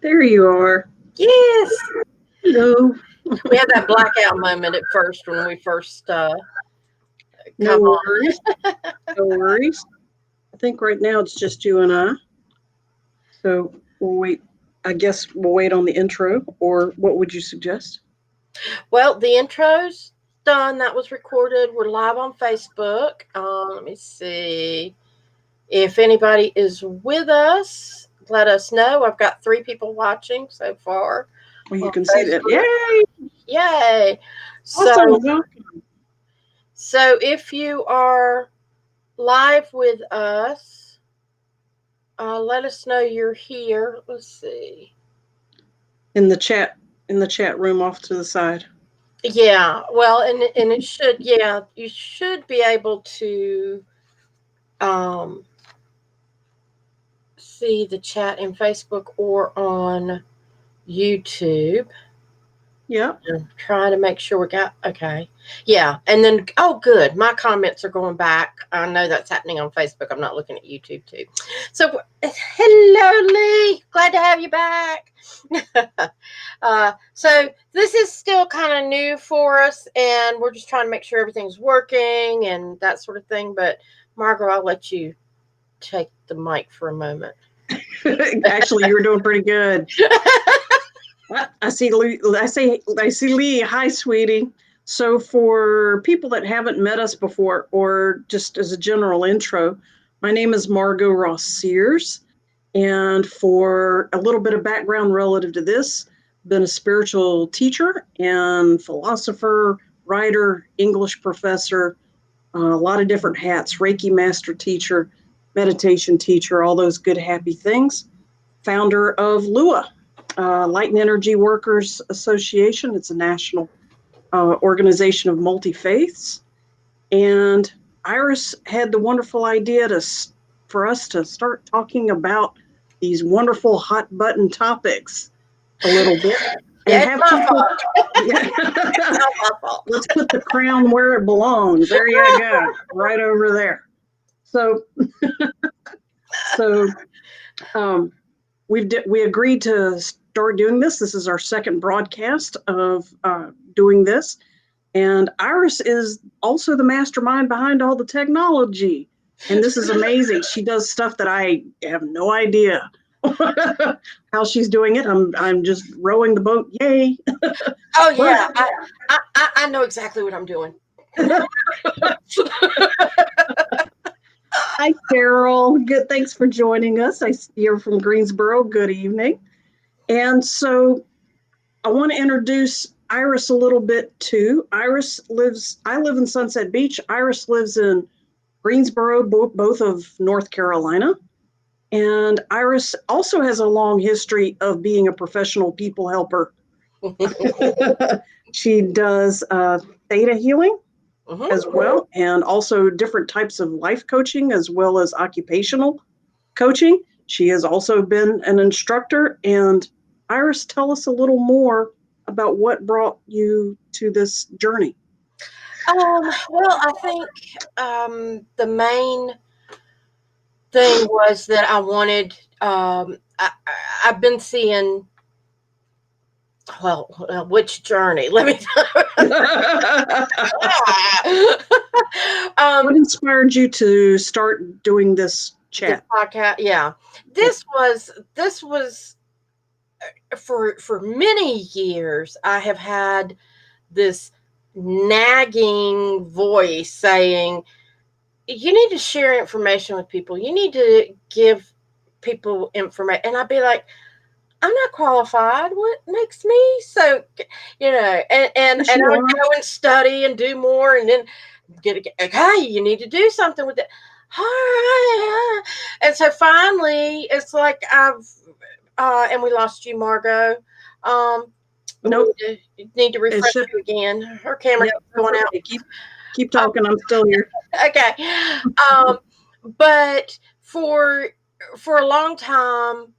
There you are. Yes. Hello. We had that blackout moment at first when we first No come on. worries. No worries. I think right now it's just you and I. So we'll wait. I guess we'll wait on the intro, or what would you suggest? Well, the intro's done. That was recorded. We're live on Facebook. Let me see. If anybody is with us, let us know. I've got 3 people watching so far Well, you on can see that. Facebook. Yay! Yay. Awesome. So so if you are live with us, let us know you're here. Let's see. In the chat, in the chat room off to the side. Yeah, well, and it should, yeah, you should be able to um see the chat in Facebook or on YouTube. Yep. I'm trying to make sure we got okay. Yeah, and then oh, good, my comments are going back. I know that's happening on Facebook. I'm not looking at YouTube too. So, hello, Lee. Glad to have you back. So this is still kind of new for us, and we're just trying to make sure everything's working and that sort of thing. But Margot, I'll let you take the mic for a moment. Actually, you were doing pretty good. I see Lee. I see Lee. Hi, sweetie. So, for people that haven't met us before, or just as a general intro, my name is Margot Ross Sears. And for a little bit of background relative to this, been a spiritual teacher and philosopher, writer, English professor, a lot of different hats, Reiki master teacher, meditation teacher, all those good, happy things. Founder of LUA, Light and Energy Workers Association. It's a national organization of multi faiths. And Iris had the wonderful idea for us to start talking about these wonderful hot button topics a little bit and Yeah, it's have my people. fault. Yeah. It's not my fault. Let's put the crown where it belongs. There you go, right over there. So, so um, we agreed to start doing this. This is our second broadcast of doing this, and Iris is also the mastermind behind all the technology. And this is amazing. She does stuff that I have no idea how she's doing it. I'm just rowing the boat. Yay! Oh But yeah, I know exactly what I'm doing. hi, Carol. Good. Thanks for joining us. You're from Greensboro. Good evening. And so I want to introduce Iris a little bit too. I live in Sunset Beach. Iris lives in Greensboro, both of North Carolina. And Iris also has a long history of being a professional people helper. She does theta healing Mhm. as well, and also different types of life coaching as well as occupational coaching. She has also been an instructor. And Iris, tell us a little more about what brought you to this journey. Well, I think the main thing was that I wanted. I've been seeing. Well, which journey? Let me. What inspired you to start doing this This chat? podcast, yeah, Yeah. this was for many years. I have had this nagging voice saying, you need to share information with people. You need to give people information. And I'd be like, I'm not qualified. What makes me so, Yes, and you I would are. go and study and do more and then okay, you need to do something with it. All right. And so finally, it's like and we lost you, Margot. Um, we Nope. need to It refresh should. you again. Her camera Yep. keeps That's going out. okay. Keep talking. I'm still here. Okay. Um, but for a long time,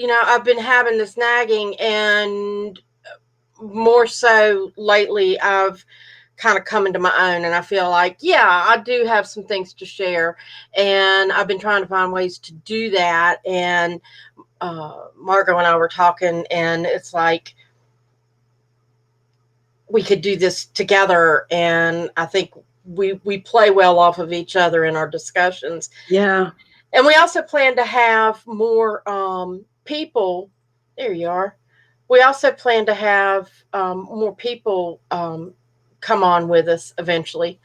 I've been having this nagging, and more so lately, I've kind of come into my own, and I feel like, yeah, I do have some things to share, and I've been trying to find ways to do that. And Margot and I were talking, and it's like we could do this together, and I think we play well off of each other in our discussions. Yeah. And we also plan to have more people. There you are. We also plan to have more people come on with us eventually.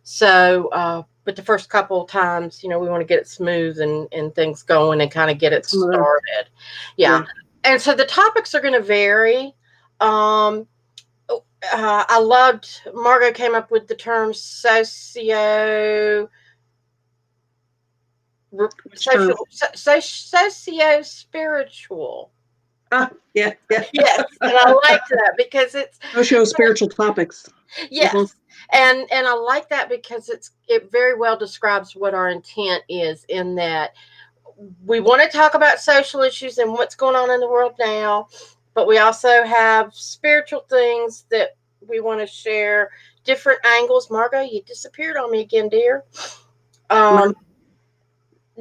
So, but the first couple of times, we want to get it smooth and things going and kind of get it started. Yeah. And so the topics are going to vary. I loved, Margot came up with the term socio-spiritual. Yeah. Yes, and I liked that because it's socio-spiritual topics. Yes. And I like that because it very well describes what our intent is, in that we want to talk about social issues and what's going on in the world now, but we also have spiritual things that we want to share, different angles. Margot, you disappeared on me again, dear.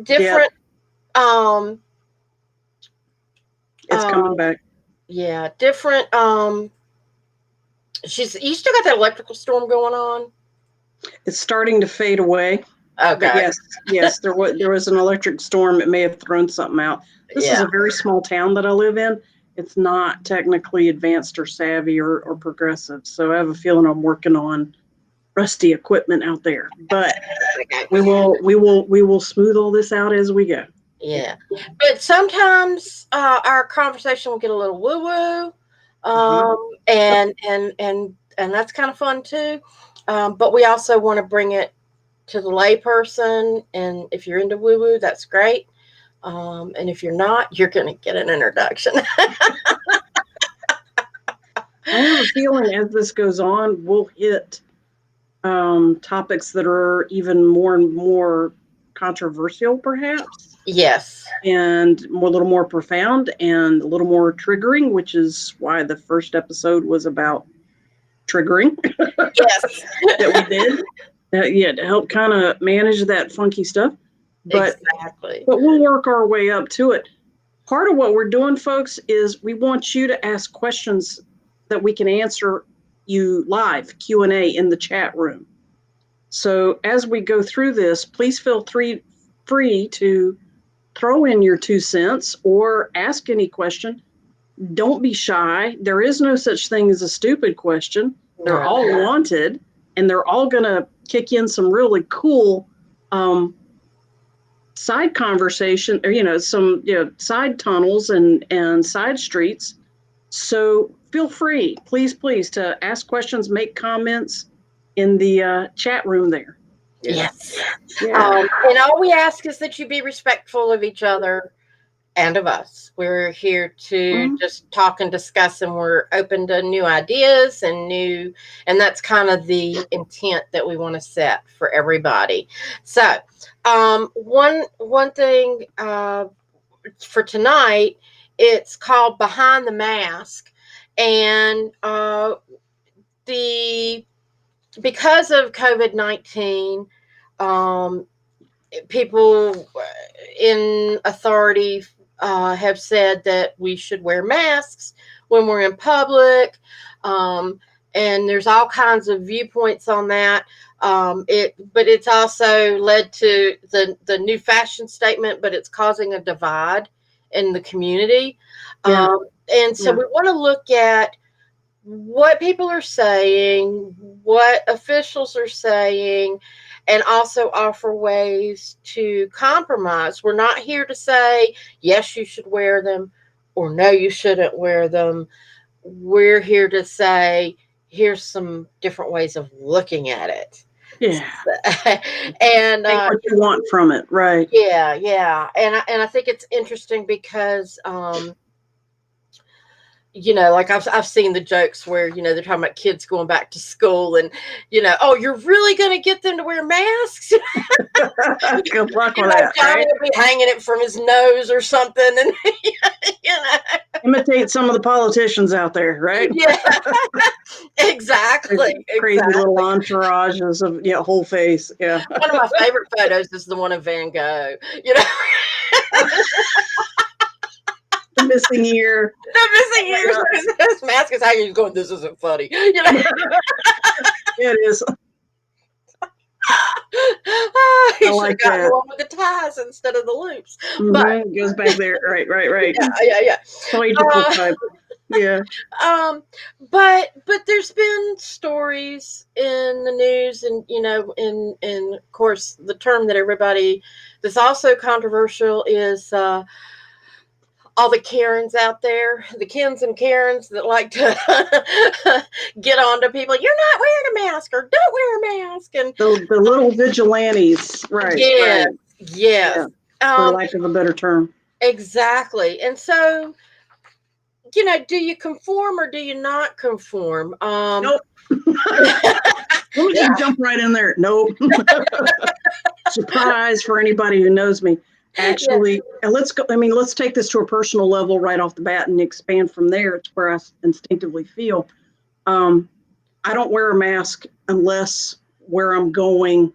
Different it's coming back. Yeah, different you still got that electrical storm going on? It's starting to fade away. Okay. But yes, there was an electric storm. It may have thrown something out. This is a very small town that I live in. It's not technically advanced or savvy or progressive. So I have a feeling I'm working on rusty equipment out there. But we will smooth all this out as we go. Yeah. But sometimes our conversation will get a little woo-woo. And that's kind of fun too. But we also want to bring it to the layperson, and if you're into woo-woo, that's great. And if you're not, you're going to get an introduction. I have a feeling as this goes on, we'll hit topics that are even more and more controversial, perhaps. Yes. And a little more profound and a little more triggering, which is why the first episode was about triggering. Yes. That we did. To help kind of manage that funky stuff. But, exactly. But we'll work our way up to it. Part of what we're doing, folks, is we want you to ask questions that we can answer you live, Q&A in the chat room. So as we go through this, please feel free to throw in your 2 cents or ask any question. Don't be shy. There is no such thing as a stupid question. They're all wanted, and they're all going to kick in some really cool side conversation, or some side tunnels and side streets. So feel free, please, to ask questions, make comments in the chat room there. Yes. And all we ask is that you be respectful of each other and of us. We're here to just talk and discuss, and we're open to new ideas and that's kind of the intent that we want to set for everybody. So one thing for tonight, it's called Behind the Mask. And because of COVID-19, people in authority have said that we should wear masks when we're in public. And there's all kinds of viewpoints on that. But it's also led to the new fashion statement, but it's causing a divide in the community. And so we want to look at what people are saying, what officials are saying, and also offer ways to compromise. We're not here to say, yes, you should wear them, or no, you shouldn't wear them. We're here to say, here's some different ways of looking at it. Yeah. And take what you want from it, right? Yeah. And I think it's interesting because like I've seen the jokes where, they're talking about kids going back to school and, oh, you're really going to get them to wear masks? Good luck with that. Johnny will be hanging it from his nose or something. And, imitate some of the politicians out there, right? Yeah, exactly. Crazy little entourages of, whole face. Yeah. One of my favorite photos is the one of Van Gogh, missing ear. The missing ears. His mask is hanging. He's going, this isn't funny. You know? It is. He I should like have gotten that. the one with the ties instead of the loops. Mm-hmm. Goes back there. Right. Yeah. Political type. Yeah. But there's been stories in the news, and in of course the term that everybody that's also controversial is all the Karens out there, the Kens and Karens that like to get on to people. You're not wearing a mask, or don't wear a mask, and The little vigilantes. Right. yes, Right. yes, Yeah. For lack of a better term. exactly. And so, do you conform or do you not conform? Nope. Let me just jump right in there. Nope. Surprise for anybody who knows me. Actually, and let's go. I mean, let's take this to a personal level right off the bat and expand from there. It's where I instinctively feel. I don't wear a mask unless where I'm going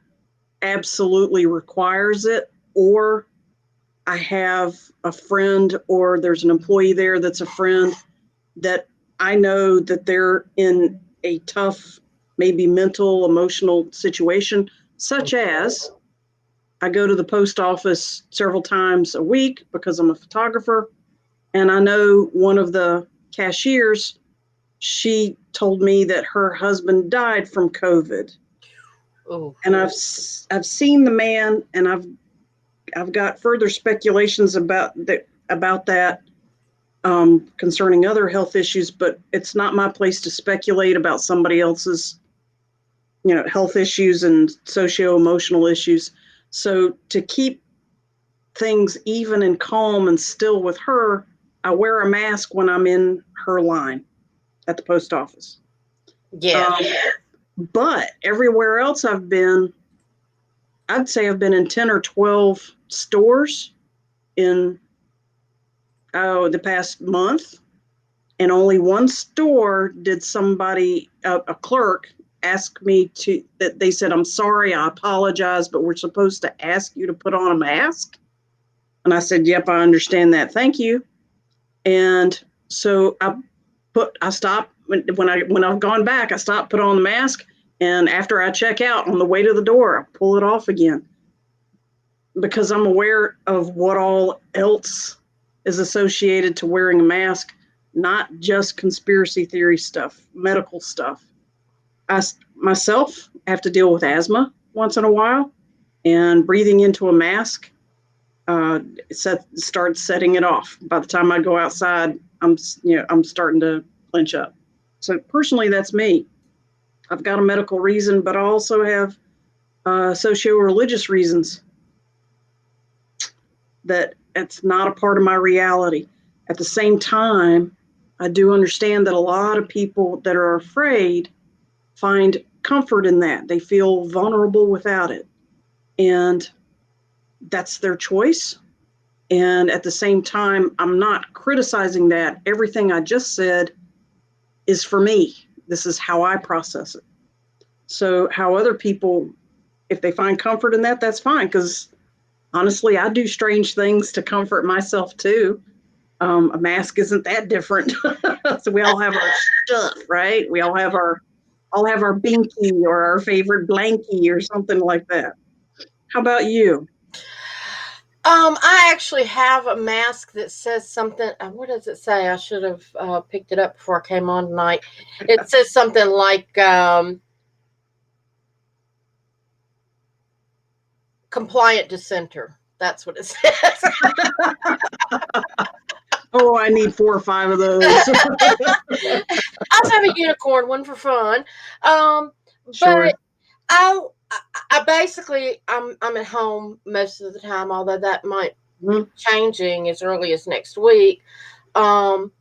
absolutely requires it, or I have a friend, or there's an employee there that's a friend that I know that they're in a tough, maybe mental, emotional situation, such as I go to the post office several times a week because I'm a photographer. And I know one of the cashiers, she told me that her husband died from COVID. Oh, And I've seen the man, and I've got further speculations about that concerning other health issues, but it's not my place to speculate about somebody else's health issues and socio-emotional issues. So to keep things even and calm and still with her, I wear a mask when I'm in her line at the post office. yeah. But everywhere else I've been, I'd say I've been in 10 or 12 stores in the past month. And only one store did somebody, a clerk, ask me that they said, I'm sorry, I apologize, but we're supposed to ask you to put on a mask. And I said, yep, I understand that. Thank you. And so I stopped when I've gone back, I stopped, put on the mask. And after I check out on the way to the door, I pull it off again because I'm aware of what all else is associated to wearing a mask, not just conspiracy theory stuff, medical stuff. I myself have to deal with asthma once in a while, and breathing into a mask starts setting it off. By the time I go outside, I'm starting to clench up. So personally, that's me. I've got a medical reason, but I also have socio-religious reasons that it's not a part of my reality. At the same time, I do understand that a lot of people that are afraid find comfort in that. They feel vulnerable without it. And that's their choice. And at the same time, I'm not criticizing that. Everything I just said is for me. This is how I process it. So, how other people, if they find comfort in that, that's fine. Because honestly, I do strange things to comfort myself too. A mask isn't that different. So we all have our stuff, right? We all have our binky or our favorite blankie or something like that. How about you? I actually have a mask that says something. What does it say? I should have picked it up before I came on tonight. It says something like compliant dissenter. That's what it says. Oh, I need 4 or 5 of those. I'll have a unicorn one for fun. Sure. But I basically I'm at home most of the time, although that might Mm-hmm. changing as early as next week. Um,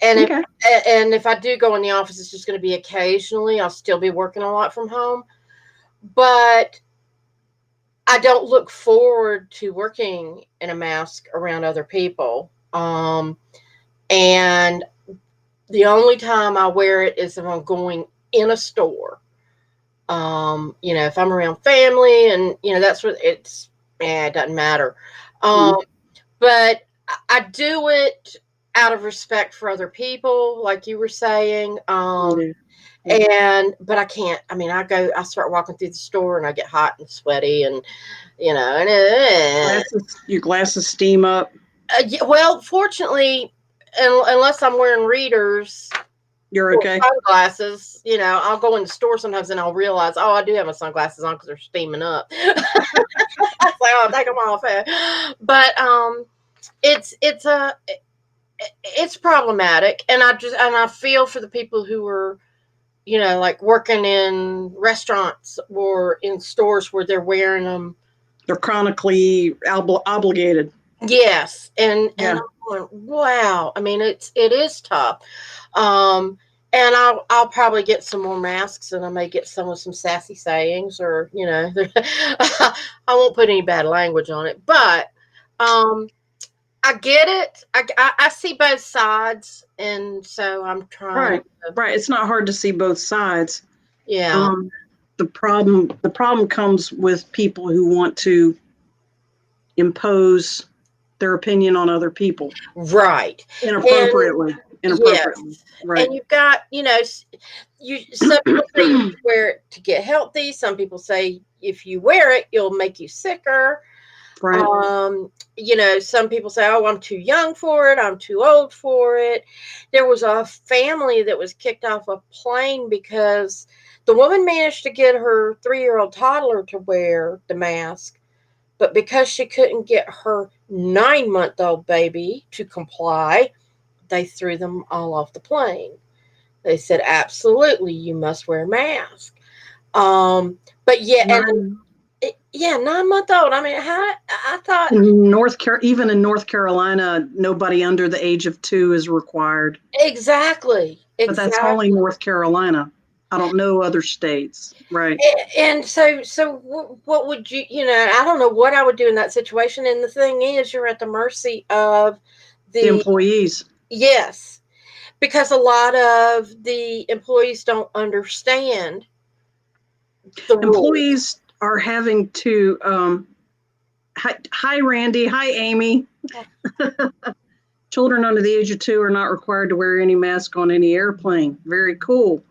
and Okay. if I do go in the office, it's just going to be occasionally. I'll still be working a lot from home, but I don't look forward to working in a mask around other people. And the only time I wear it is if I'm going in a store. If I'm around family, and that's what it doesn't matter. Mm-hmm. But I do it out of respect for other people, like you were saying. Yeah. But I can't. I mean, I start walking through the store and I get hot and sweaty, and Your glasses steam up. well, fortunately, unless I'm wearing readers You're or okay. sunglasses, I'll go in the store sometimes and I'll realize, oh, I do have my sunglasses on because they're steaming up. I say, oh, take them off. But it's problematic, and I feel for the people who are, like working in restaurants or in stores where they're wearing them. They're chronically obligated. Yes, and Yeah. I'm going, wow. I mean, it is tough. Um, and I'll probably get some more masks, and I may get some with some sassy sayings, or I won't put any bad language on it, but I get it. I see both sides, and so I'm trying Right. to, Right. It's not hard to see both sides. yeah, Um, the problem comes with people who want to impose their opinion on other people right, and inappropriately. yes, Inappropriately. Right. and you've got, some people say you should wear it to get healthy. Some people say if you wear it, it'll make you sicker. Right. Some people say, oh, I'm too young for it. I'm too old for it. There was a family that was kicked off a plane because the woman managed to get her 3-year-old toddler to wear the mask. But because she couldn't get her 9-month-old baby to comply, they threw them all off the plane. They said, absolutely, you must wear a mask. But yeah, and Nine. yeah, 9-month-old. I mean, how I thought Even in North Carolina, nobody under the age of 2 is required. exactly, But that's only exactly. North Carolina. I don't know other states. Right. And so what would I don't know what I would do in that situation. And the thing is, you're at the mercy of The the, employees. yes, because a lot of the employees don't understand the rules. Employees are having to hi Randy, hi Amy. Children under the age of 2 are not required to wear any mask on any airplane. Very cool.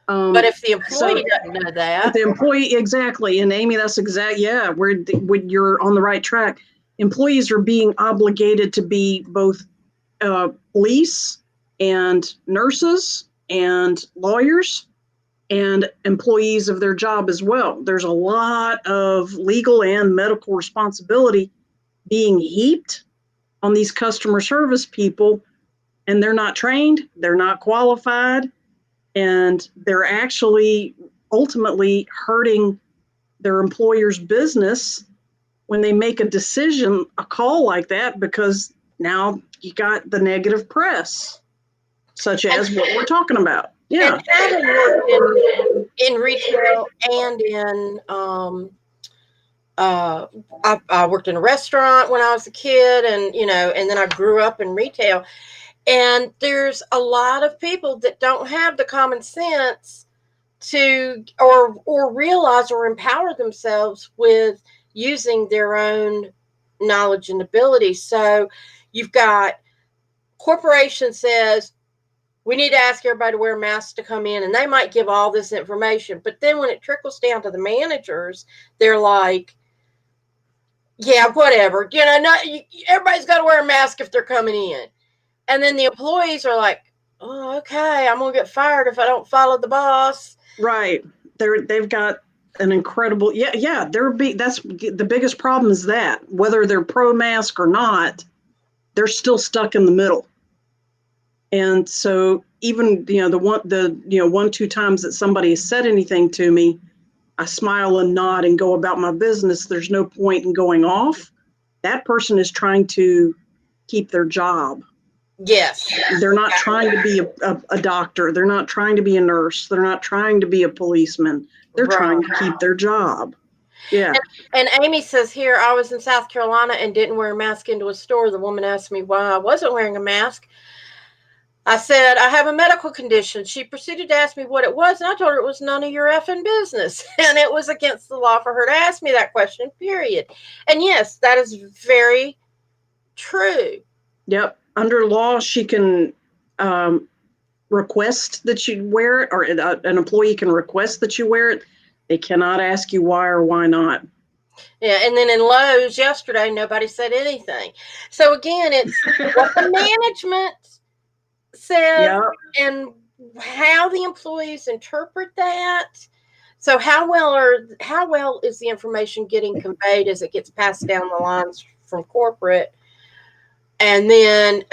But if the So employee doesn't know but that, the employee, exactly, and Amy, that's yeah, when you're on the right track. Employees are being obligated to be both police and nurses and lawyers and employees of their job as well. There's a lot of legal and medical responsibility being heaped on these customer service people, and they're not trained, they're not qualified, and they're actually ultimately hurting their employer's business when they make a decision, a call like that, because now you got the negative press, such and as what we're talking about. and Yeah. having worked in retail and in uh, I worked in a restaurant when I was a kid, and and then I grew up in retail. And there's a lot of people that don't have the common sense to or realize or empower themselves with using their own knowledge and ability. So you've got corporation says we need to ask everybody to wear masks to come in, and they might give all this information, but then when it trickles down to the managers, they're like, yeah, whatever, not everybody's got to wear a mask if they're coming in. And then the employees are like, oh, okay, I'm gonna get fired if I don't follow the boss. Right. They've got an incredible, yeah. That's the biggest problem, is that whether they're pro mask or not, they're still stuck in the middle. And so even the 1-2 times that somebody has said anything to me, I smile and nod and go about my business. There's no point in going off. That person is trying to keep their job. Yes. They're not trying to be a doctor. They're not trying to be a nurse. They're not trying to be a policeman. They're Right. trying to keep their job. Yeah. And Amy says here, I was in South Carolina and didn't wear a mask into a store. The woman asked me why I wasn't wearing a mask. I said, I have a medical condition. She proceeded to ask me what it was, and I told her it was none of your effing business. And it was against the law for her to ask me that question, period. And yes, that is very true. Yep. under law, she can request that you wear it, or an employee can request that you wear it. They cannot ask you why or why not. Yeah, and then in Lowe's yesterday, nobody said anything. So again, it's what the management says Yeah. and how the employees interpret that. So how well is the information getting conveyed as it gets passed down the lines from corporate? And then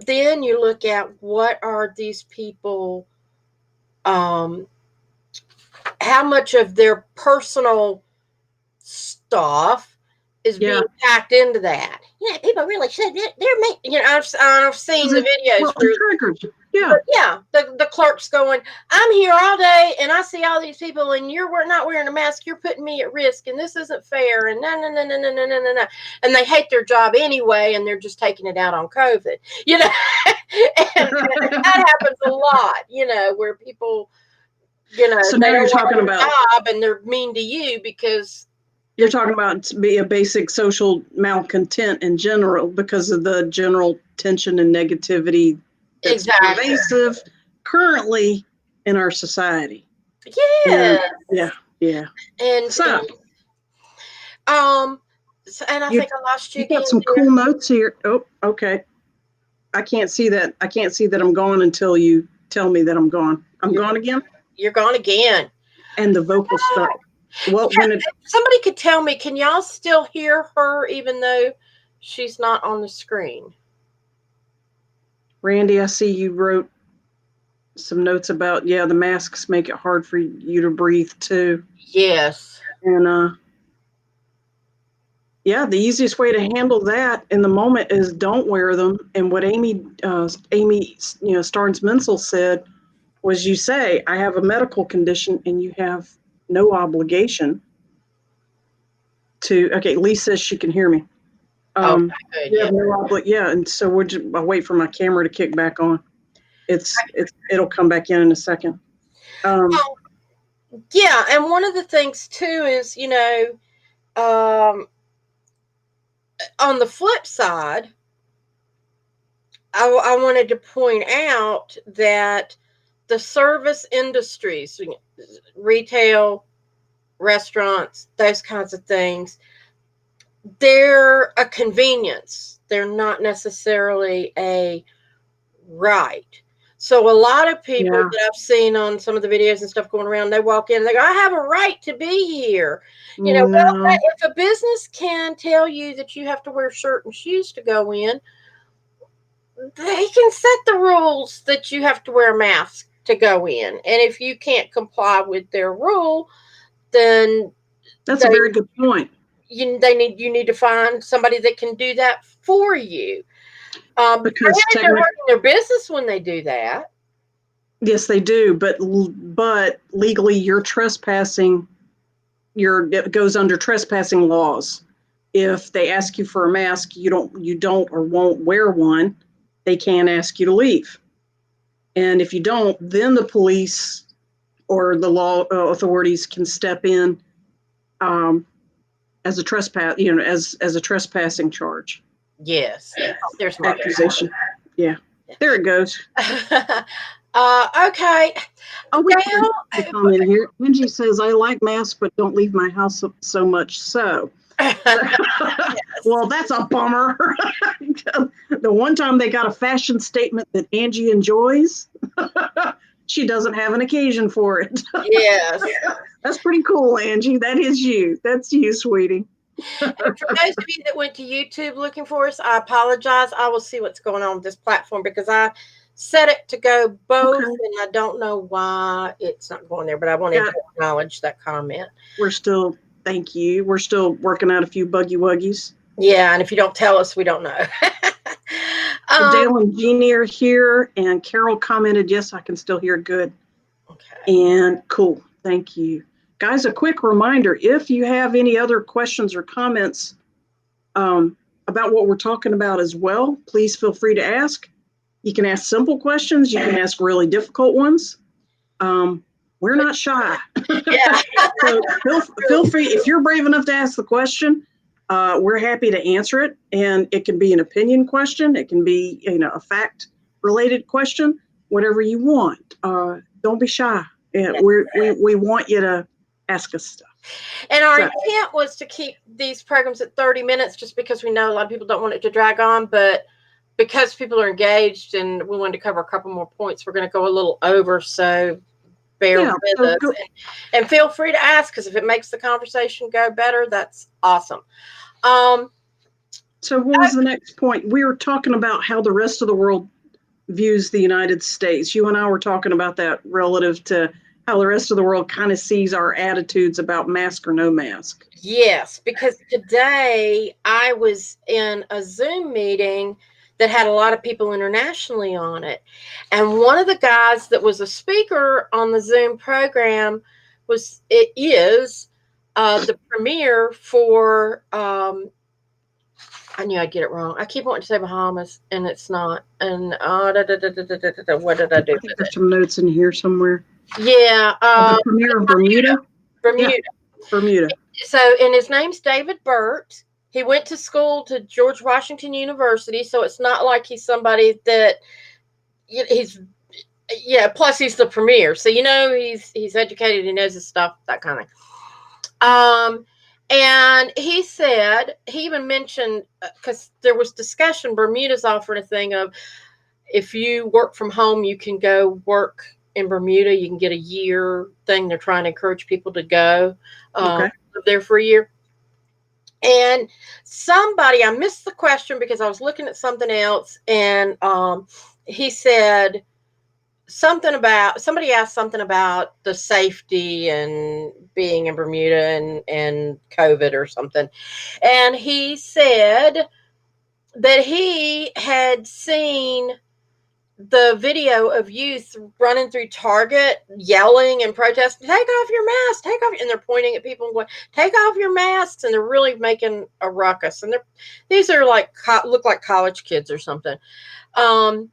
then you look at what are these people, how much of their personal stuff is being packed into that. Yeah, people really should. They're making. I've seen the videos where triggers. The clerk's going, I'm here all day and I see all these people and you're not wearing a mask. You're putting me at risk and this isn't fair. And no. And they hate their job anyway. And they're just taking it out on COVID, and that happens a lot, where people, so now you're talking about job and they're mean to you because you're talking about be a basic social malcontent in general because of the general tension and negativity that's pervasive currently in our society. Yeah. And so and I think I lost you again. Got some cool notes here. Oh, okay. I can't see that. I can't see that I'm gone until you tell me that I'm gone. You're gone again? You're gone again. And the vocals start. Well, somebody could tell me, can y'all still hear her even though she's not on the screen? Randy, I see you wrote some notes about, the masks make it hard for you to breathe too. Yes. And the easiest way to handle that in the moment is don't wear them. And what Amy Starnes Menzel said was, you say, I have a medical condition and you have no obligation to, okay, Lee says she can hear me. And so I'll wait for my camera to kick back on. It'll come back in a second. And one of the things too is, on the flip side, I wanted to point out that the service industries, retail, restaurants, those kinds of things, they're a convenience. They're not necessarily a right. So a lot of people that I've seen on some of the videos and stuff going around, they walk in and they go, I have a right to be here. Well, if a business can tell you that you have to wear shirt and shoes to go in, they can set the rules that you have to wear a mask to go in. And if you can't comply with their rule, then that's a very good point. You need to find somebody that can do that for you. Because they're hurting their business when they do that. Yes, they do. But legally, you're trespassing. It goes under trespassing laws. If they ask you for a mask, you don't or won't wear one, they can ask you to leave. And if you don't, then the police or the law authorities can step in as a trespass, as a trespassing charge. Yes. There's my accusation. Yeah. There it goes. Okay. Oh, we have a comment here. Angie says, I like masks, but don't leave my house so much so. Well, that's a bummer. The one time they got a fashion statement that Angie enjoys, she doesn't have an occasion for it. Yes. That's pretty cool, Angie. That is you. That's you, sweetie. And for those of you that went to YouTube looking for us, I apologize. I will see what's going on with this platform because I set it to go both, and I don't know why it's not going there, but I wanted to acknowledge that comment. Thank you. We're still working out a few buggy wuggies. Yeah, and if you don't tell us, we don't know. Dale and Jeannie are here, and Carol commented, yes, I can still hear good. Okay. And cool. Thank you. Guys, a quick reminder, if you have any other questions or comments about what we're talking about as well, please feel free to ask. You can ask simple questions. You can ask really difficult ones. We're not shy. Yeah. So feel free, if you're brave enough to ask the question, we're happy to answer it. And it can be an opinion question. It can be, a fact related question, whatever you want. Don't be shy. We want you to ask us stuff. And our intent was to keep these programs at 30 minutes just because we know a lot of people don't want it to drag on, but because people are engaged and we wanted to cover a couple more points, we're going to go a little over. So bear with us and feel free to ask, because if it makes the conversation go better, that's awesome. So what was the next point? We were talking about how the rest of the world views the United States. You and I were talking about that relative to how the rest of the world kind of sees our attitudes about mask or no mask. Yes, because today I was in a Zoom meeting that had a lot of people internationally on it. And one of the guys that was a speaker on the Zoom program is the premier for, I knew I'd get it wrong. I keep wanting to say Bahamas, and it's not. And what did I do? I think there's some notes in here somewhere. Yeah. The premier of Bermuda? Bermuda. Yeah, Bermuda. So, and his name's David Burt. He went to school to George Washington University, so it's not like he's somebody that plus he's the premier. So, he's educated, he knows his stuff, that kind of thing. And he said, he even mentioned, because there was discussion, Bermuda's offering a thing of, if you work from home, you can go work in Bermuda. You can get a year thing. They're trying to encourage people to go live there for a year. And I missed the question because I was looking at something else. And he said somebody asked something about the safety and being in Bermuda and COVID or something. And he said that he had seen the video of youth running through Target yelling and protesting, take off your mask, and they're pointing at people and going, take off your masks, and they're really making a ruckus. And these are look like college kids or something. And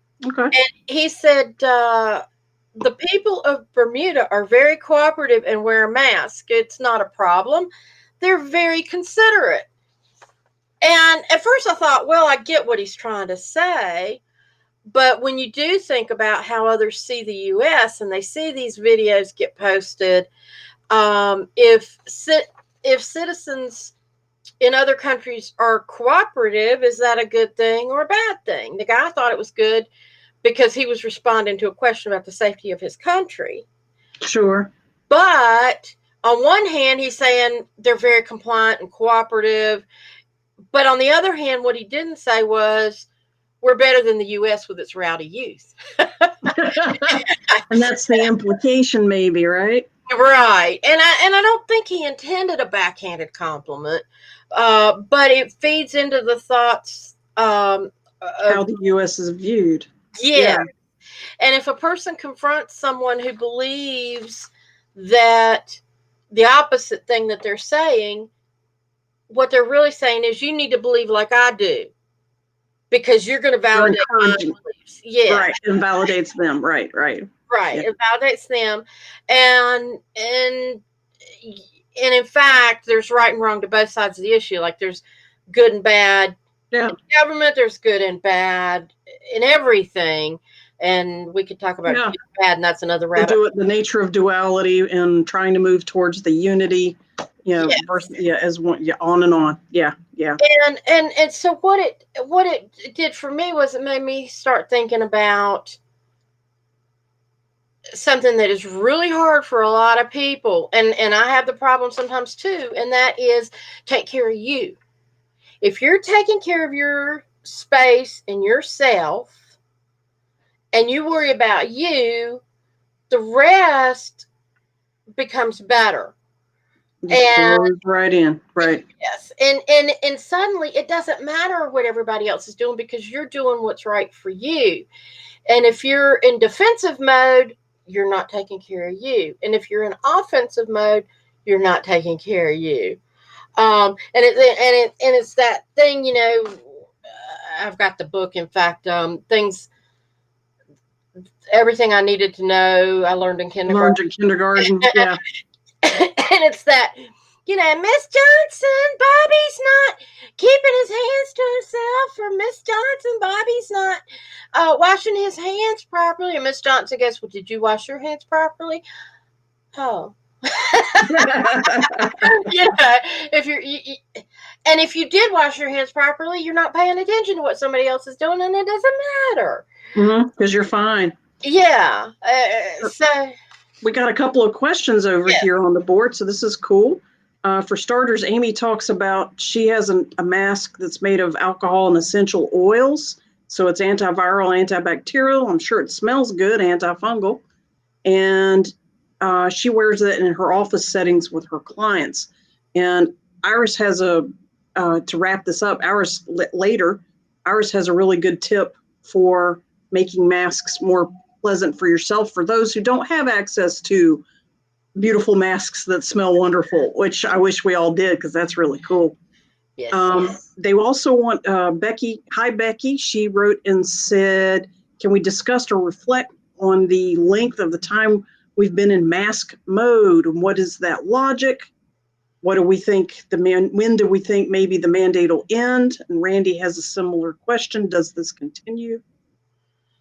he said the people of Bermuda are very cooperative and wear a mask. It's not a problem. They're very considerate. And at first I thought, well, I get what he's trying to say. But when you do think about how others see the U.S. and they see these videos get posted, if citizens in other countries are cooperative, is that a good thing or a bad thing? The guy thought it was good because he was responding to a question about the safety of his country. Sure. But on one hand, he's saying they're very compliant and cooperative. But on the other hand, what he didn't say was, we're better than the U.S. with its rowdy youth. And that's the implication, maybe, right? Right. And I don't think he intended a backhanded compliment, but it feeds into the thoughts of how the U.S. is viewed. Yeah. And if a person confronts someone who believes that the opposite thing that they're saying, what they're really saying is, you need to believe like I do, because you're going to validate my beliefs. Yeah. Right. It validates them. Right. Right. Yeah. It validates them. And in fact, there's right and wrong to both sides of the issue. Like, there's good and bad in government. There's good and bad in everything. And we could talk about good and bad, and that's another rabbit. The nature of duality and trying to move towards the unity, versus, as one, on and on. Yeah. And so what it did for me was it made me start thinking about something that is really hard for a lot of people, and I have the problem sometimes too, and that is, take care of you. If you're taking care of your space and yourself, and you worry about you, the rest becomes better. And right in, right. Yes. And suddenly it doesn't matter what everybody else is doing, because you're doing what's right for you. And if you're in defensive mode, you're not taking care of you. And if you're in offensive mode, you're not taking care of you. And it's that thing, I've got the book, in fact, everything I needed to know, I learned in kindergarten. Yeah. And it's that Miss Johnson, Bobby's not keeping his hands to himself, or Miss Johnson, Bobby's not washing his hands properly. And Miss Johnson goes, well, did you wash your hands properly? Oh. If and if you did wash your hands properly, you're not paying attention to what somebody else is doing, and it doesn't matter. Because you're fine. Yeah. So we got a couple of questions over here on the board, so this is cool. For starters, Amy talks about she has a mask that's made of alcohol and essential oils. So it's antiviral, antibacterial. I'm sure it smells good, antifungal. And she wears it in her office settings with her clients. And Iris has to wrap this up, Iris has a really good tip for making masks more pleasant for yourself for those who don't have access to beautiful masks that smell wonderful, which I wish we all did, because that's really cool. Yes. They also want Becky. Hi, Becky. She wrote and said, can we discuss or reflect on the length of the time we've been in mask mode? And what is that logic? What do we think when do we think maybe the mandate will end? And Randy has a similar question. Does this continue?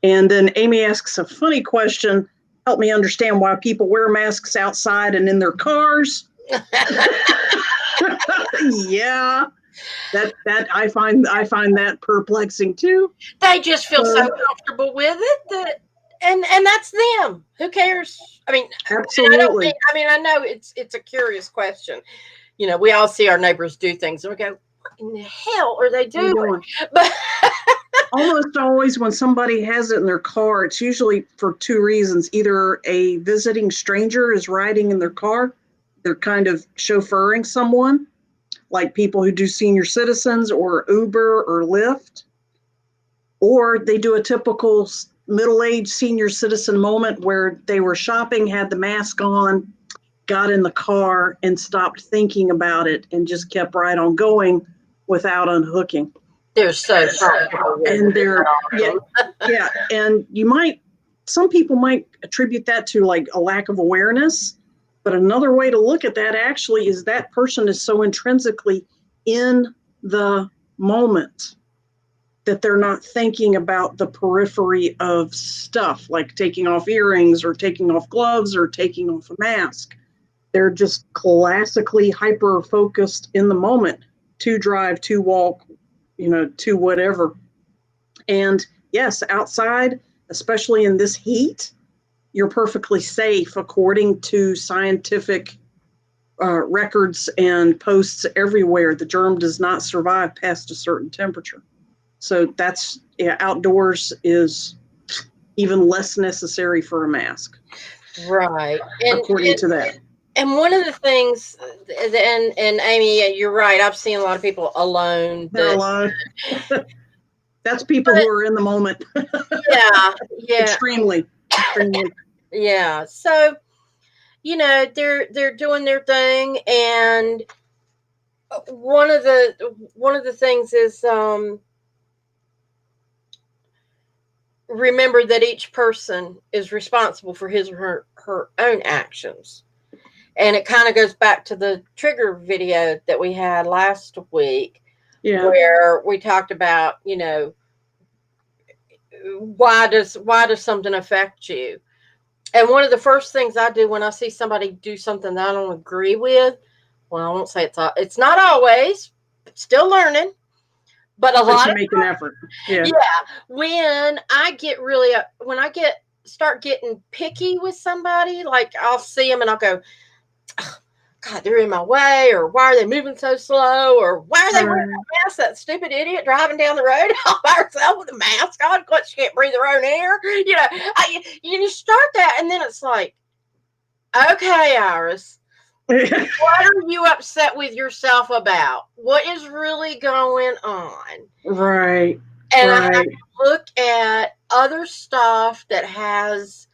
And then Amy asks a funny question. Help me understand why people wear masks outside and in their cars. Yeah, that I find that perplexing too. They just feel so comfortable with it and that's them. Who cares? I mean, absolutely. I know it's a curious question. We all see our neighbors do things and we go, what in the hell are they doing? But almost always when somebody has it in their car, it's usually for two reasons. Either a visiting stranger is riding in their car, they're kind of chauffeuring someone, like people who do senior citizens or Uber or Lyft, or they do a typical middle-aged senior citizen moment where they were shopping, had the mask on, got in the car and stopped thinking about it and just kept right on going without unhooking. They're so and they're yeah, and some people might attribute that to like a lack of awareness, but another way to look at that actually is that person is so intrinsically in the moment that they're not thinking about the periphery of stuff like taking off earrings or taking off gloves or taking off a mask. They're just classically hyper focused in the moment, to drive, to walk, to whatever. And yes, outside, especially in this heat, you're perfectly safe according to scientific records and posts everywhere. The germ does not survive past a certain temperature. So outdoors is even less necessary for a mask. Right. According to that. And one of the things, and Amy, you're right, I've seen a lot of people alone. They're alone. That's people who are in the moment. Yeah. Extremely. Yeah. So, they're doing their thing, and one of the things is remember that each person is responsible for his or her own actions. And it kind of goes back to the trigger video that we had last week, where we talked about, why does something affect you? And one of the first things I do when I see somebody do something that I don't agree with, well, I won't say it's not always, but still learning. But a lot of make an effort. Yeah. When I start getting picky with somebody, like I'll see them and I'll go, oh, God, they're in my way, or why are they moving so slow, or why are they wearing a mask? That stupid idiot driving down the road all by herself with a mask on. What, she can't breathe her own air? You start that, and then it's like, okay, Iris, what are you upset with yourself about? What is really going on? Right. And I have to look at other stuff that has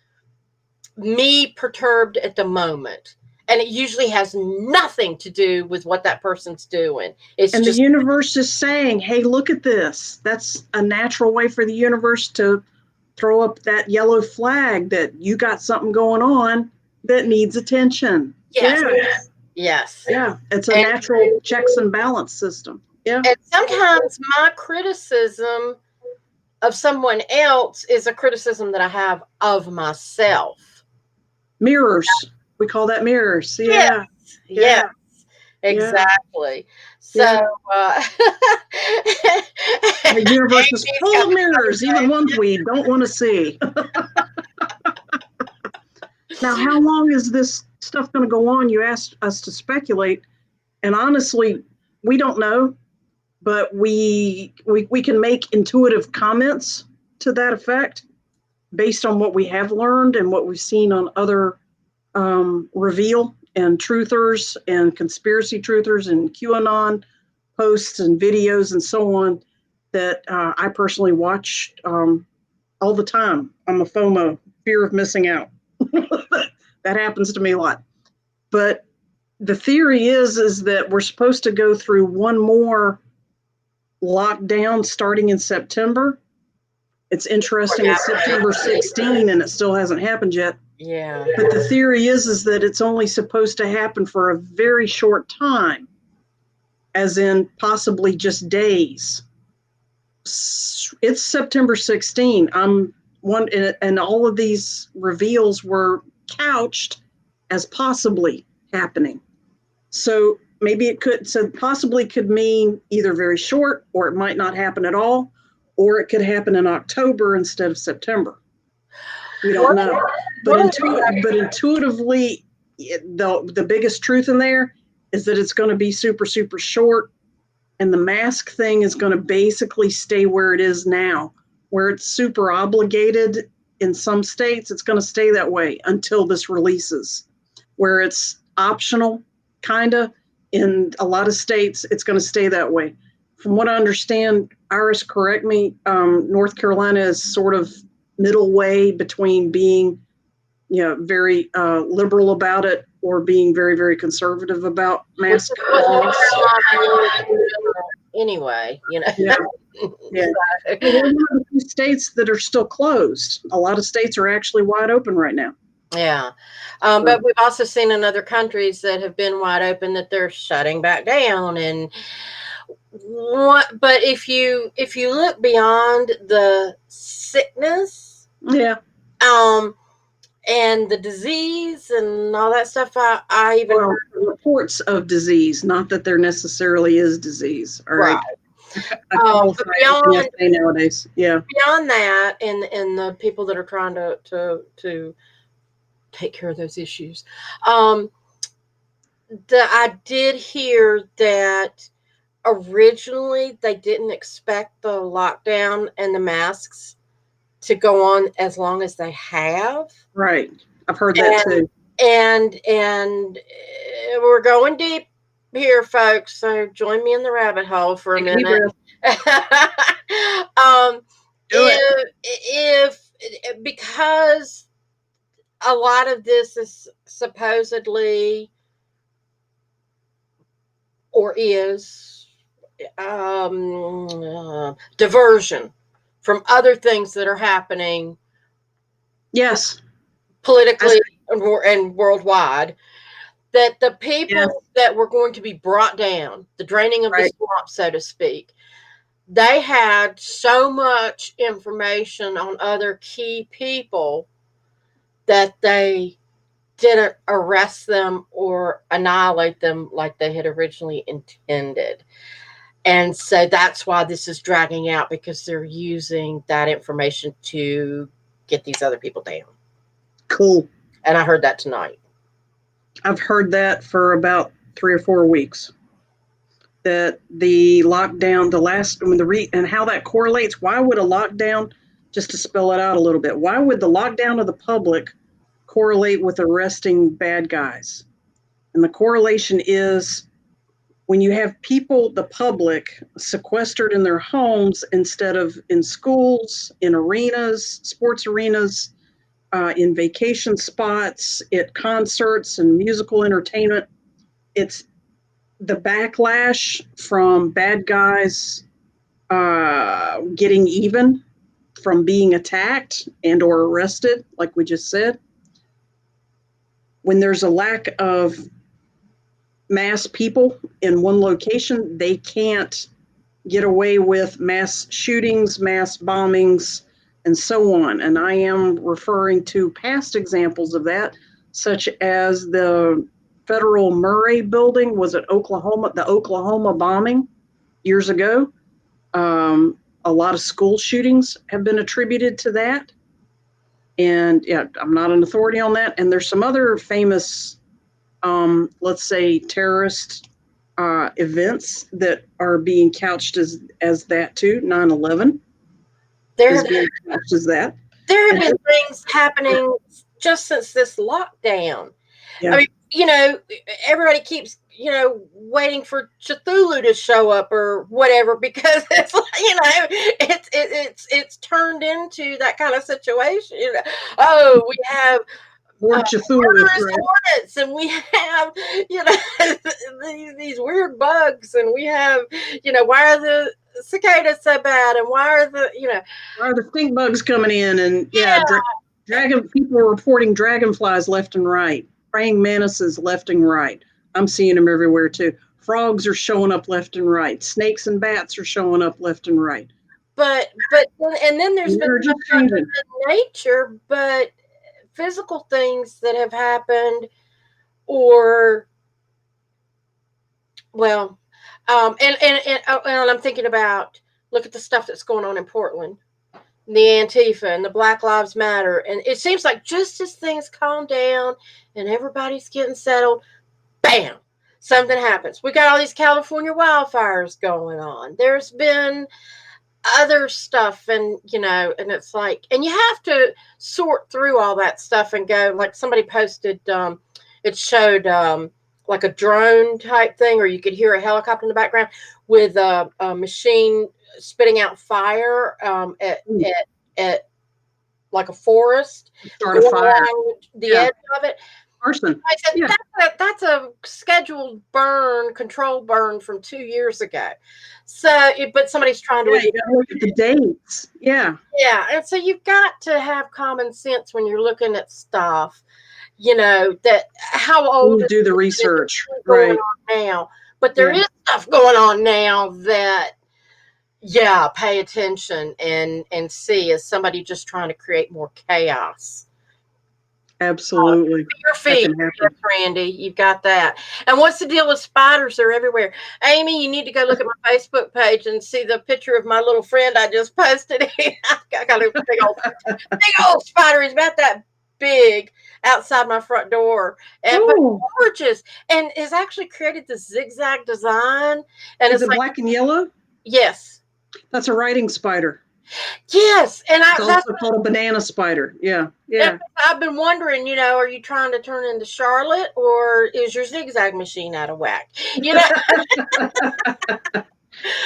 me perturbed at the moment. And it usually has nothing to do with what that person's doing. The universe is saying, hey, look at this. That's a natural way for the universe to throw up that yellow flag that you got something going on that needs attention. Yes. Yes. Yeah, it's a And, natural checks and balance system. Yeah. and sometimes my criticism of someone else is a criticism that I have of myself. Mirrors. We call that mirrors. Yes, Yeah. yes, Yeah. Yeah. exactly. So, Yeah. uh, The universe is Amy's full of coming mirrors, even ones we don't want to see. Now, how long is this stuff going to go on? You asked us to speculate, and honestly, we don't know, but we can make intuitive comments to that effect based on what we have learned and what we've seen on other reveal and truthers and conspiracy truthers and QAnon posts and videos and so on that I personally watch all the time. I'm a FOMO, fear of missing out. That happens to me a lot. But the theory is that we're supposed to go through one more lockdown starting in September. It's interesting. It's September 16 and it still hasn't happened yet. Yeah. But the theory is that it's only supposed to happen for a very short time, as in possibly just days. It's September 16. I'm one, and all of these reveals were couched as possibly happening. So maybe it could, so possibly could mean either very short, or it might not happen at all, or it could happen in October instead of September. We don't know. But intuitively, the biggest truth in there is that it's going to be super, super short. And the mask thing is going to basically stay where it is now, where it's super obligated in some states. It's going to stay that way until this releases. Where it's optional, kind of, in a lot of states, it's going to stay that way. From what I understand, Iris, correct me, North Carolina is sort of middle way between being, very liberal about it or being very, very conservative about mask laws. Anyway, Yeah, yeah. Well, we're one of the few states that are still closed. A lot of states are actually wide open right now. Yeah. But we've also seen in other countries that have been wide open that they're shutting back down. And but if you look beyond the sickness, Yeah. And the disease and all that stuff, I even heard reports of disease, not that there necessarily is disease. All right. I qualify everything I say nowadays. Yeah. Beyond that, and the people that are trying to take care of those issues, I did hear that originally they didn't expect the lockdown and the masks to go on as long as they have. Right. I've heard that too. And we're going deep here, folks. So join me in the rabbit hole for a minute. If because a lot of this is supposedly or is diversion from other things that are happening. Yes. Politically and worldwide, that the people that were going to be brought down, the draining of the swamp, so to speak, they had so much information on other key people that they didn't arrest them or annihilate them like they had originally intended. And so that's why this is dragging out, because they're using that information to get these other people down. Cool. And I heard that tonight. I've heard that for about 3 or 4 weeks. That the lockdown, and how that correlates. Why would a lockdown, just to spell it out a little bit, why would the lockdown of the public correlate with arresting bad guys? And the correlation is when you have people, the public, sequestered in their homes instead of in schools, in arenas, sports arenas, in vacation spots, at concerts and musical entertainment. It's the backlash from bad guys getting even, from being attacked and or arrested, like we just said. When there's a lack of mass people in one location, they can't get away with mass shootings, mass bombings, and so on. And I am referring to past examples of that, such as the Federal Murray building, was it Oklahoma, the Oklahoma bombing years ago. A lot of school shootings have been attributed to that. And yeah, I'm not an authority on that. And there's some other famous, let's say, terrorist events that are being couched as that too. 9/11 There is have being couched as that. there have And been things happening just since this lockdown. I yeah, mean, everybody keeps, waiting for Cthulhu to show up or whatever because it's like, it's turned into that kind of situation. Oh, we have Lord Cthulhu, murderous right? hornets, and we have, these weird bugs, and we have, why are the cicadas so bad, and why are the, Why are the stink bugs coming in? And yeah, yeah, dragon people are reporting dragonflies left and right, praying mantises left and right. I'm seeing them everywhere too. Frogs are showing up left and right. Snakes and bats are showing up left and right. and then there's And been they're just not changing. just in nature, but physical things that have happened, or well, and I'm thinking about, look at the stuff that's going on in Portland, the Antifa and the Black Lives Matter, and it seems like just as things calm down and everybody's getting settled, bam, something happens. We got all these California wildfires going on. There's been other stuff, and and it's like, and you have to sort through all that stuff and go, like somebody posted, it showed like a drone type thing, or you could hear a helicopter in the background with a machine spitting out fire, at like a forest, Start a going fire. along the Yeah. edge of it. Arson. I said, Yeah. that's a scheduled burn, control burn from 2 years ago. So, but somebody's trying to Yeah. You avoid gotta look at the dates. Yeah. yeah, and so you've got to have common sense when you're looking at stuff. That how old You is do the it research. going Right. on now? But there Yeah. is stuff going on now that, yeah, pay attention and see, is somebody just trying to create more chaos. Absolutely. Your That feet, can yes, happen. Randy, you've got that. And what's the deal with spiders? They're everywhere. Amy, you need to go look at my Facebook page and see the picture of my little friend I just posted. I got a big old spider. He's about that big outside my front door, but Oh, gorgeous, and has actually created this zigzag design. And is it's it like, black and yellow? yes, That's a writing spider. yes, and It's also called a banana spider. Yeah. Yeah. I've been wondering, are you trying to turn into Charlotte, or is your zigzag machine out of whack?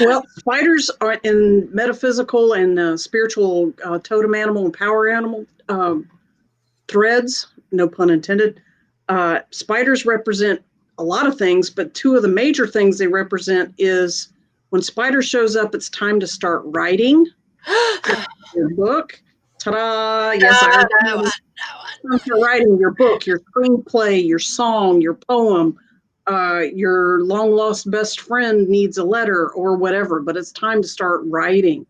Well, spiders are in metaphysical and spiritual totem animal and power animal threads, no pun intended. Spiders represent a lot of things, but two of the major things they represent is when spider shows up, it's time to start writing your book. Ta-da! Yes, I I remember know. this. You're writing your book, your screenplay, your song, your poem, your long lost best friend needs a letter or whatever, but it's time to start writing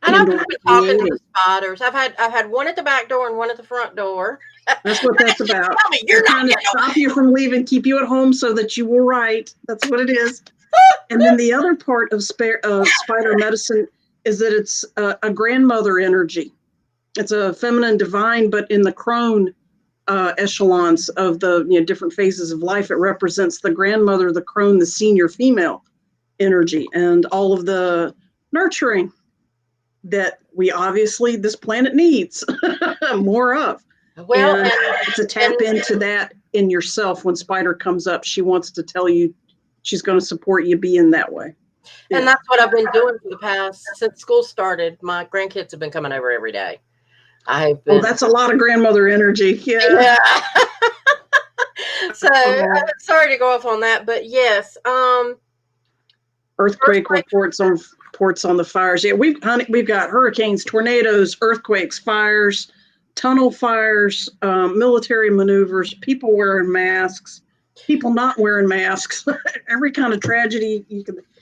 And I've and been or talking to creating. the spiders. I've had one at the back door and one at the front door. That's what that's about. Tell me They're you're not trying to getting stop away. you from leaving, keep you at home so that you will write. That's what it is. And then the other part of spider medicine is that it's a grandmother energy. It's a feminine divine, but in the crone echelons of the different phases of life, it represents the grandmother, the crone, the senior female energy, and all of the nurturing that we obviously this planet needs more of. Well, And it's a tap and into that in yourself. When spider comes up, she wants to tell you she's going to support you being that way. and Yeah. that's what I've been doing for the past, since school started. My grandkids have been coming over every day. I've Oh, been, that's a lot of grandmother energy. Yeah. yeah. So Oh, sorry to go off on that, but yes, earthquake earthquake. reports on the fires. Yeah, we've got hurricanes, tornadoes, earthquakes, fires, tunnel fires, military maneuvers, people wearing masks. people not wearing masks, every kind of tragedy,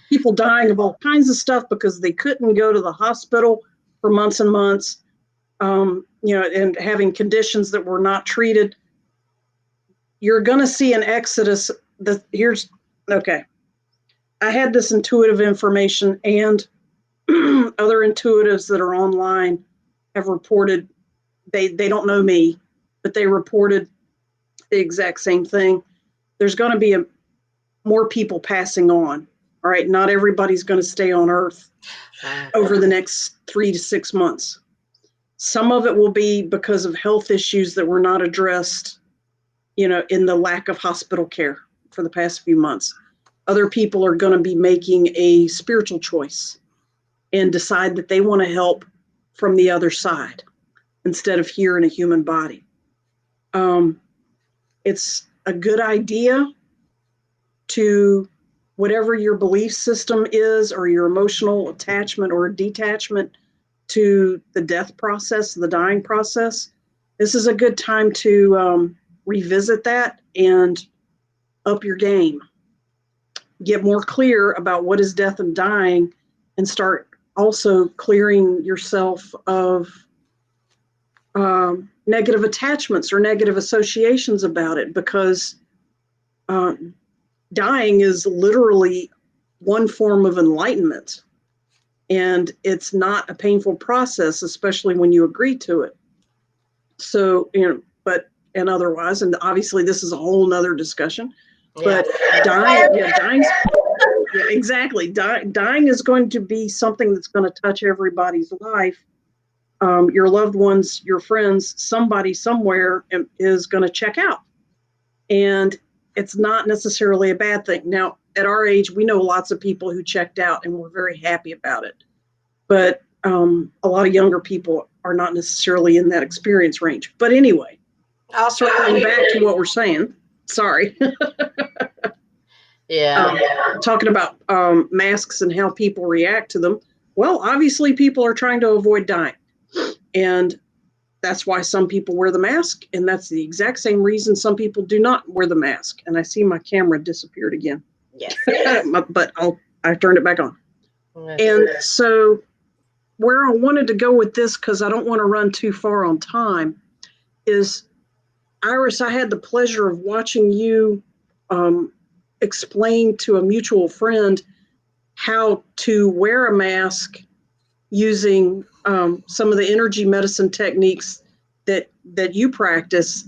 people dying of all kinds of stuff because they couldn't go to the hospital for months and months, and having conditions that were not treated. You're going to see an exodus. Okay. I had this intuitive information, and other intuitives that are online have reported, they don't know me, but they reported the exact same thing. There's going to be more people passing on. All right. Not everybody's going to stay on Earth over the next 3 to 6 months. Some of it will be because of health issues that were not addressed, in the lack of hospital care for the past few months. Other people are going to be making a spiritual choice and decide that they want to help from the other side instead of here in a human body. It's a good idea to, whatever your belief system is, or your emotional attachment or detachment to the death process, the dying process, this is a good time to revisit that and up your game. Get more clear about what is death and dying, and start also clearing yourself of negative attachments or negative associations about it, because dying is literally one form of enlightenment, and it's not a painful process, especially when you agree to it. So, and otherwise, and obviously this is a whole nother discussion, but dying, exactly. Dying is going to be something that's going to touch everybody's life. Your loved ones, your friends, somebody somewhere is going to check out. And it's not necessarily a bad thing. Now, at our age, we know lots of people who checked out and were very happy about it. But a lot of younger people are not necessarily in that experience range. But anyway, circling back to what we're saying, sorry. Talking about masks and how people react to them. Well, obviously, people are trying to avoid dying. And that's why some people wear the mask. And that's the exact same reason some people do not wear the mask. And I see my camera disappeared again. Yes. But I turned it back on. And so where I wanted to go with this, because I don't want to run too far on time, is, Iris, I had the pleasure of watching you explain to a mutual friend how to wear a mask using some of the energy medicine techniques that you practice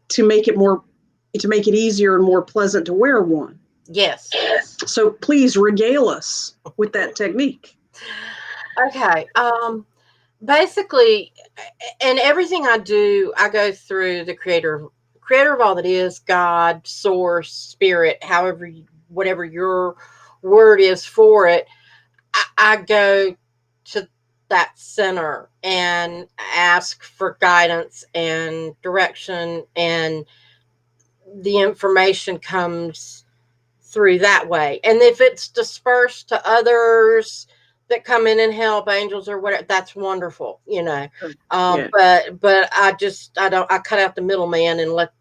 to make it easier and more pleasant to wear one. Yes. So please regale us with that technique. Okay. Basically, in everything I do, I go through the creator of all that is, God, source, spirit, whatever your word is for it. I go to that center and ask for guidance and direction, and the information comes through that way. And if it's dispersed to others that come in and help, angels or whatever, that's wonderful, But I cut out the middleman and let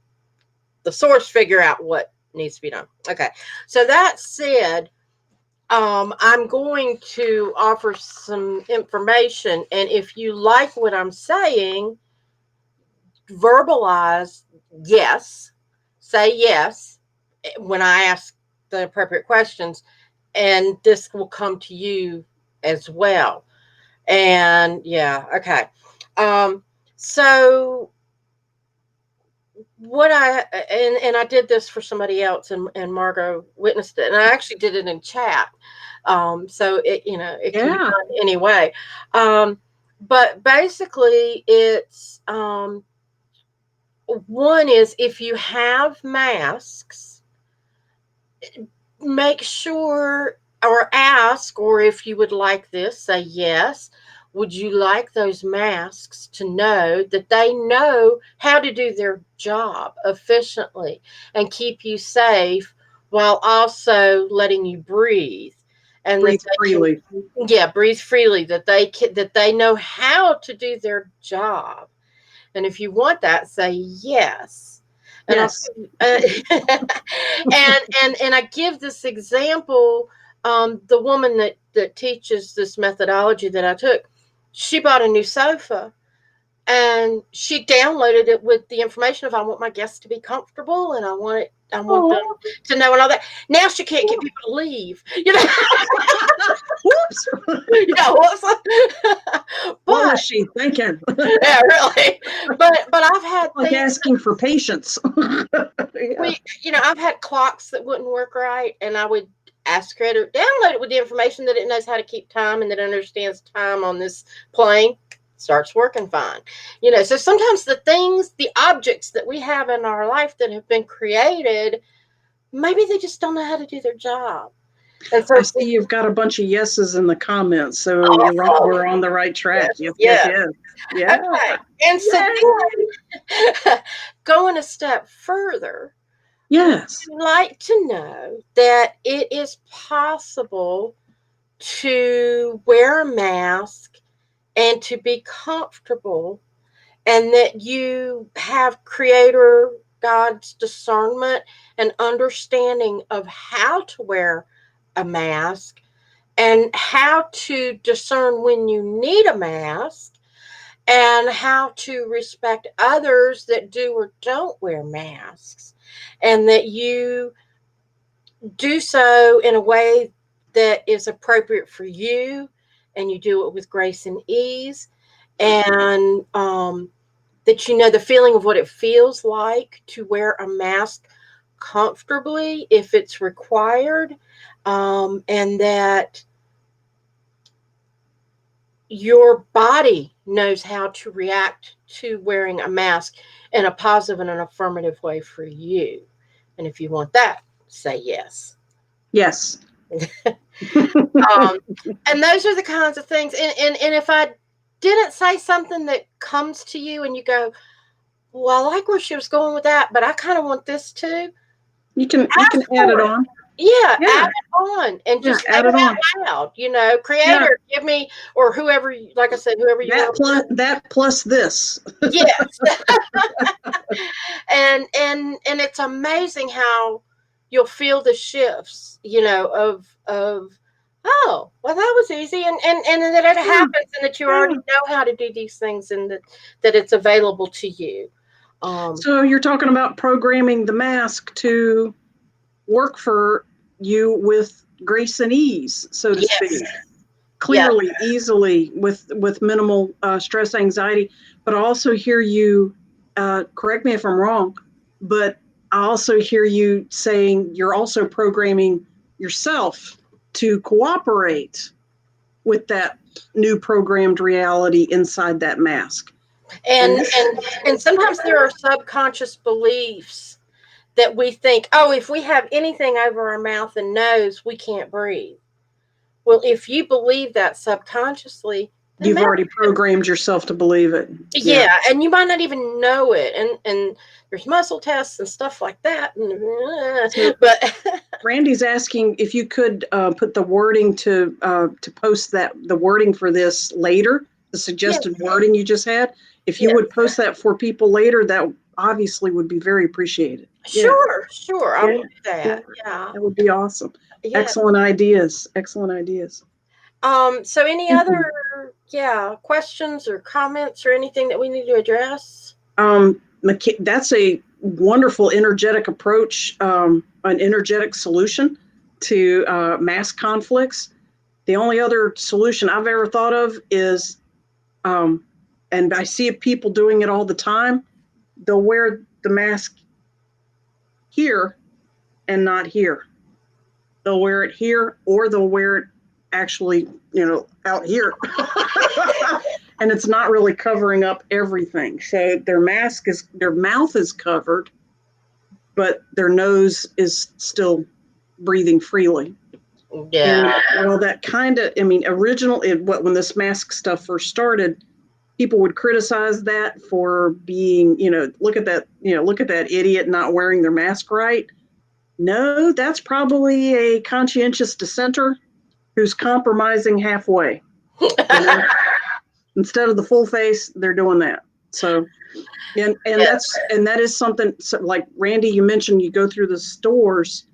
the source figure out what needs to be done. Okay. So that said, I'm going to offer some information, and if you like what I'm saying, verbalize yes, say yes when I ask the appropriate questions, and this will come to you as well. And okay. So what I did this for somebody else, and Margot witnessed it, and I actually did it in chat. So it can be done anyway. But basically it's one is, if you have masks, make sure, or ask, or if you would like this, say yes. Would you like those masks to know that they know how to do their job efficiently and keep you safe, while also letting you breathe and breathe freely? Breathe freely. That they know how to do their job. And if you want that, say yes. And Yes. and I give this example. The woman that teaches this methodology that I took, she bought a new sofa, and she downloaded it with the information of, I want my guests to be comfortable, and I want them Oh, to know, and all that. Now she can't get people to leave. whoops. Yeah, What but was she thinking? yeah, really. But I've had Like things. asking for patience. Yeah. I've had clocks that wouldn't work right, and I would ask Creator, download it with the information that it knows how to keep time and that understands time on this plane. Starts working fine. So sometimes the objects that we have in our life that have been created, maybe they just don't know how to do their job. And I so, see you've got a bunch of yeses in the comments, so awesome. we're on the right track. Yes, Yes, yes, yes. yes. Yeah. Okay. And so Yay. then, going a step further, would Yes. you like to know that it is possible to wear a mask and to be comfortable, and that you have Creator God's discernment and understanding of how to wear a mask and how to discern when you need a mask and how to respect others that do or don't wear masks, and that you do so in a way that is appropriate for you, and you do it with grace and ease, and that you know the feeling of what it feels like to wear a mask comfortably if it's required, and that your body knows how to react to wearing a mask in a positive and an affirmative way for you. And if you want that, say yes. Yes. And those are the kinds of things. And if I didn't say something that comes to you and you go, well, I like where she was going with that, but I kind of want this too. You can Ask add it for it. on. Yeah, Yeah. add it on and Yeah, just say add it it on. out loud. Yeah. Creator, give me, or whoever, like I said, whoever you want. That plus this. Yes. And it's amazing how you'll feel the shifts, of oh, well, that was easy, and that it Yeah. happens, and that you Yeah. already know how to do these things, and that it's available to you. So you're talking about programming the mask to work for you with grace and ease, so to speak. Yes. Yes. Clearly, easily, with minimal stress, anxiety. But I also hear you. Correct me if I'm wrong, but I also hear you saying you're also programming yourself to cooperate with that new programmed reality inside that mask. And And this, and and sometimes there are subconscious beliefs that we think, oh, if we have anything over our mouth and nose, we can't breathe. Well, if you believe that subconsciously, then you've already programmed yourself to believe it. Yeah. yeah, and you might not even know it, and there's muscle tests and stuff like that, So but Randy's asking if you could put the wording to post the wording for this later, the yeah, suggested wording you just had. If you yeah, would post that for people later, that obviously would be very appreciated. Yeah, sure, I yeah, will do yeah. that. Yeah, That would be awesome. yeah. Excellent ideas. Excellent ideas. So any Thank other, you. questions or comments or anything that we need to address? That's a wonderful energetic approach, an energetic solution to mass conflicts. The only other solution I've ever thought of is, and I see people doing it all the time, they'll wear the mask here and not here. They'll wear it here, or they'll wear it actually, out here. And it's not really covering up everything. So their mouth is covered, but their nose is still breathing freely. And Yeah. well, that kind of, when this mask stuff first started, people would criticize that for being, look at that idiot not wearing their mask right. No, that's probably a conscientious dissenter who's compromising halfway. You know? Instead of the full face, they're doing that. So And Yeah. that is something, so like Randy, you mentioned you go through the stores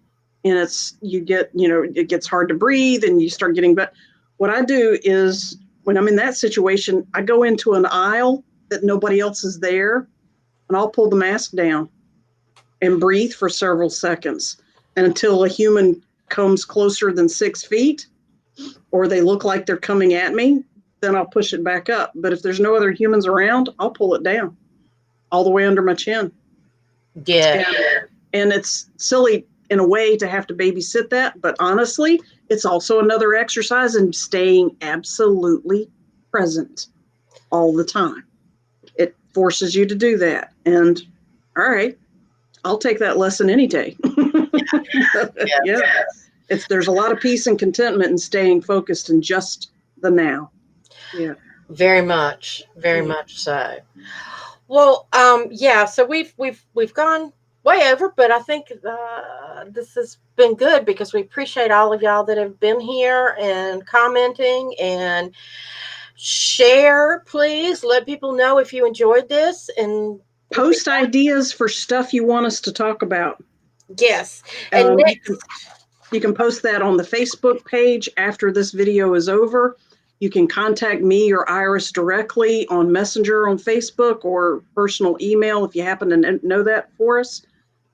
and it gets hard to breathe and you start getting, but what I do is when I'm in that situation, I go into an aisle that nobody else is there and I'll pull the mask down and breathe for several seconds, and until a human comes closer than 6 feet or they look like they're coming at me, then I'll push it back up. But if there's no other humans around, I'll pull it down all the way under my chin. Yeah. And it's silly in a way to have to babysit that, but honestly, it's also another exercise in staying absolutely present all the time. It forces you to do that. And all right, I'll take that lesson any day. Yeah. There's a lot of peace and contentment in staying focused in just the now. Yeah. Very much, very much so. Well, yeah. So we've gone way over, but I think this has been good because we appreciate all of y'all that have been here and commenting and share. Please let people know if you enjoyed this and post ideas for stuff you want us to talk about. Yes, and you can post that on the Facebook page after this video is over. You can contact me or Iris directly on Messenger on Facebook or personal email if you happen to know that for us.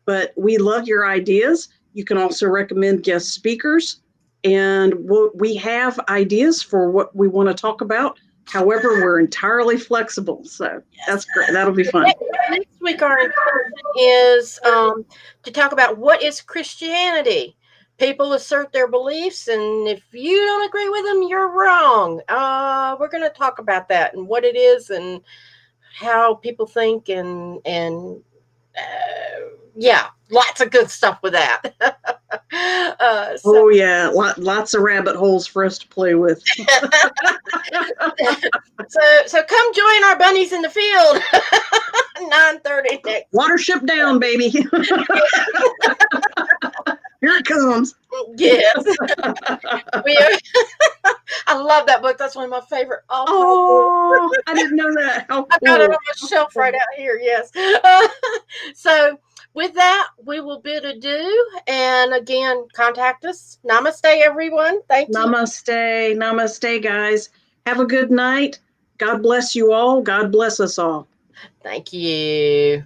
But we love your ideas. You can also recommend guest speakers. And we have ideas for what we want to talk about. However, we're entirely flexible. So that's great. That'll be fun. Next week, our intention is to talk about what is Christianity. People assert their beliefs, and if you don't agree with them, you're wrong. We're going to talk about that and what it is and how people think yeah, lots of good stuff with that. Oh yeah, lots of rabbit holes for us to play with. So come join our bunnies in the field. 9:30 next. Watership down, baby. Here it comes. Yes. I love that book. That's one of my favorite all-time books. I didn't know that. How cool. I got it on my shelf right out here. Yes. So with that, we will bid adieu. And again, contact us. Namaste, everyone. Thank you. Namaste. Namaste, guys. Have a good night. God bless you all. God bless us all. Thank you.